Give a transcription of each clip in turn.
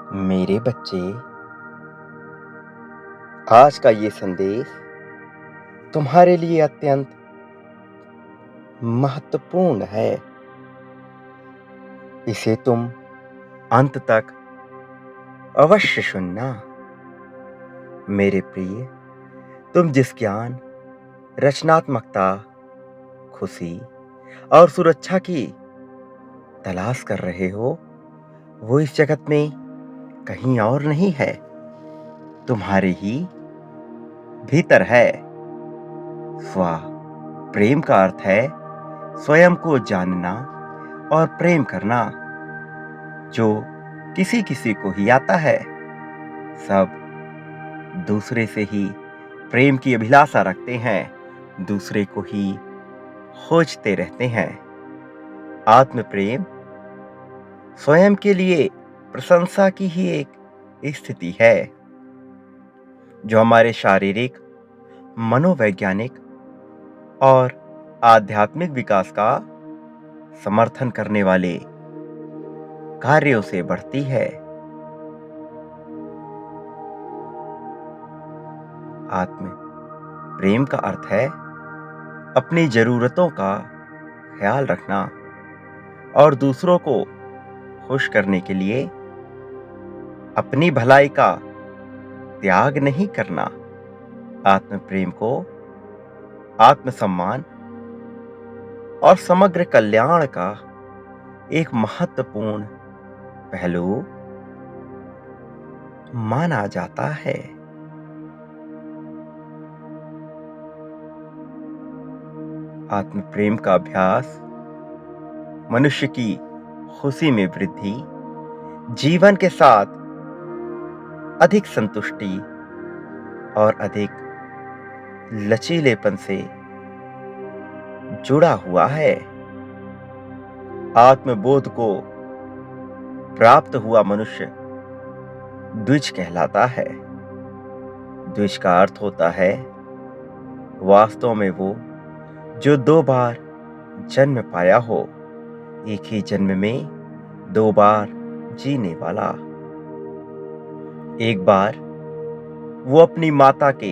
मेरे बच्चे, आज का ये संदेश तुम्हारे लिए अत्यंत महत्वपूर्ण है। इसे तुम अंत तक अवश्य सुनना। मेरे प्रिय, तुम जिस ज्ञान, रचनात्मकता, खुशी और सुरक्षा की तलाश कर रहे हो, वो इस जगत में कहीं और नहीं है, तुम्हारे ही भीतर है। स्व प्रेम का अर्थ है स्वयं को जानना और प्रेम करना, जो किसी किसी को ही आता है। सब दूसरे से ही प्रेम की अभिलाषा रखते हैं, दूसरे को ही खोजते रहते हैं। आत्म प्रेम स्वयं के लिए प्रशंसा की ही एक स्थिति है, जो हमारे शारीरिक, मनोवैज्ञानिक और आध्यात्मिक विकास का समर्थन करने वाले कार्यों से बढ़ती है। आत्म प्रेम का अर्थ है अपनी जरूरतों का ख्याल रखना और दूसरों को खुश करने के लिए अपनी भलाई का त्याग नहीं करना। आत्म प्रेम को आत्मसम्मान और समग्र कल्याण का एक महत्वपूर्ण पहलू माना जाता है। आत्म प्रेम का अभ्यास मनुष्य की खुशी में वृद्धि, जीवन के साथ अधिक संतुष्टि और अधिक लचीलेपन से जुड़ा हुआ है। आत्मबोध को प्राप्त हुआ मनुष्य द्विज कहलाता है। द्विज का अर्थ होता है वास्तव में वो जो 2 बार जन्म पाया हो, एक ही जन्म में 2 बार जीने वाला। एक बार वो अपनी माता के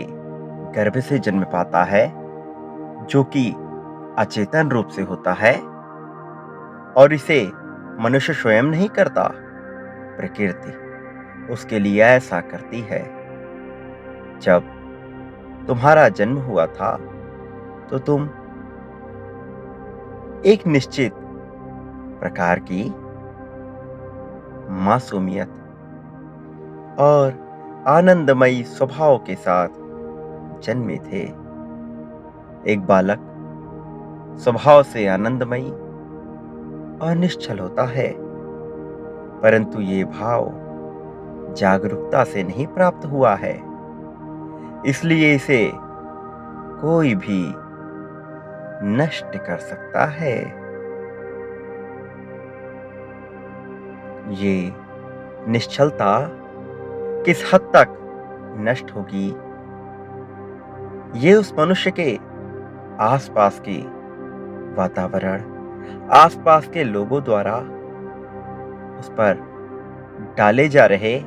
गर्भ से जन्म पाता है, जो कि अचेतन रूप से होता है, और इसे मनुष्य स्वयं नहीं करता, प्रकृति उसके लिए ऐसा करती है। जब तुम्हारा जन्म हुआ था तो तुम एक निश्चित प्रकार की मासूमियत और आनंदमयी स्वभाव के साथ जन्मे थे। एक बालक स्वभाव से आनंदमयी और निश्चल होता है, परंतु ये भाव जागरूकता से नहीं प्राप्त हुआ है, इसलिए इसे कोई भी नष्ट कर सकता है। ये निश्चलता किस हद तक नष्ट होगी, ये उस मनुष्य के आसपास के वातावरण, आसपास के लोगों द्वारा उस पर डाले जा रहे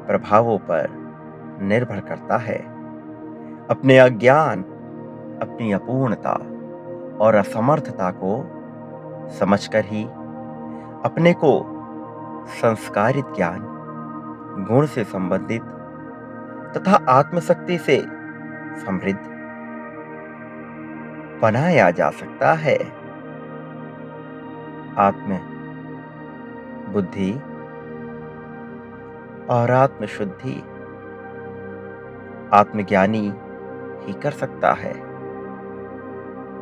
प्रभावों पर निर्भर करता है। अपने अज्ञान, अपनी अपूर्णता और असमर्थता को समझकर ही अपने को संस्कारित ज्ञान, गुण से संबंधित तथा आत्मशक्ति से समृद्ध बनाया जा सकता है। आत्म बुद्धि और आत्मशुद्धि आत्मज्ञानी ही कर सकता है।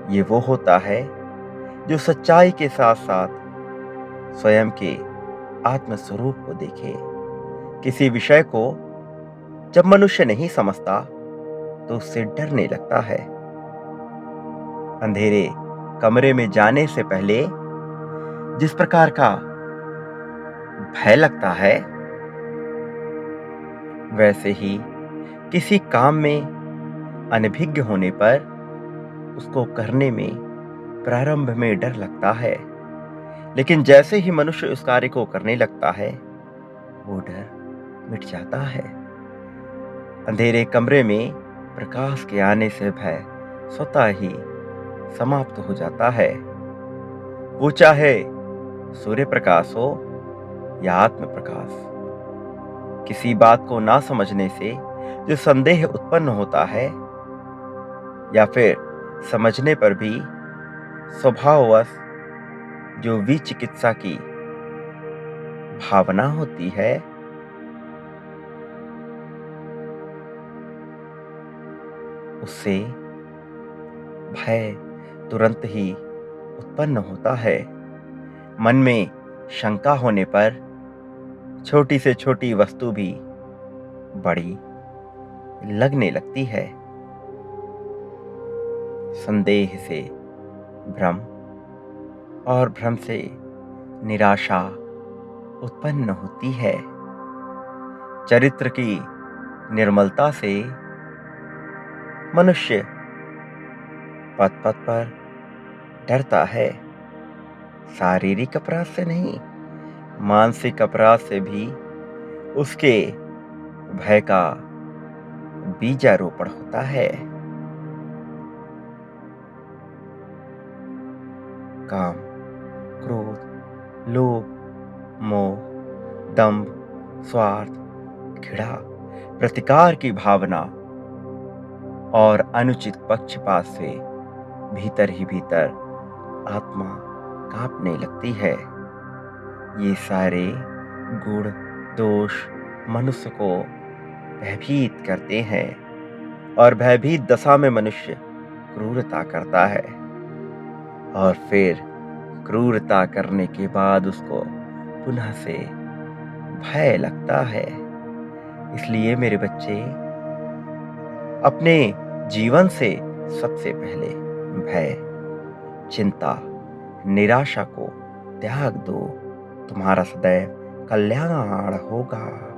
ये वो होता है जो सच्चाई के साथ साथ स्वयं के आत्मस्वरूप को देखे। किसी विषय को जब मनुष्य नहीं समझता तो उससे डरने लगता है। अंधेरे कमरे में जाने से पहले जिस प्रकार का भय लगता है, वैसे ही किसी काम में अनभिज्ञ होने पर उसको करने में प्रारंभ में डर लगता है, लेकिन जैसे ही मनुष्य उस कार्य को करने लगता है, वो डर मिट जाता है। अंधेरे कमरे में प्रकाश के आने से भय स्वतः ही समाप्त हो जाता है। वो चाहे सूर्य प्रकाश हो या आत्म प्रकाश। किसी बात को ना समझने से जो संदेह उत्पन्न होता है या फिर समझने पर भी स्वभाववश जो विचिकित्सा की भावना होती है, उससे भय तुरंत ही उत्पन्न होता है। मन में शंका होने पर छोटी से छोटी वस्तु भी बड़ी लगने लगती है। संदेह से भ्रम और भ्रम से निराशा उत्पन्न होती है। चरित्र की निर्मलता से मनुष्य पथ पथ पर डरता है। शारीरिक अपराध से नहीं, मानसिक अपराध से भी उसके भय का बीजारोपण होता है। काम, क्रोध, लोभ, मोह, दंभ, स्वार्थ, घृणा, प्रतिकार की भावना और अनुचित पक्षपात से भीतर ही भीतर आत्मा कांपने लगती है। ये सारे गुण दोष मनुष्य को भयभीत करते हैं और भयभीत दशा में मनुष्य क्रूरता करता है और फिर क्रूरता करने के बाद उसको पुनः से भय लगता है। इसलिए मेरे बच्चे, अपने जीवन से सबसे पहले भय, चिंता, निराशा को त्याग दो। तुम्हारा सदैव कल्याण होगा।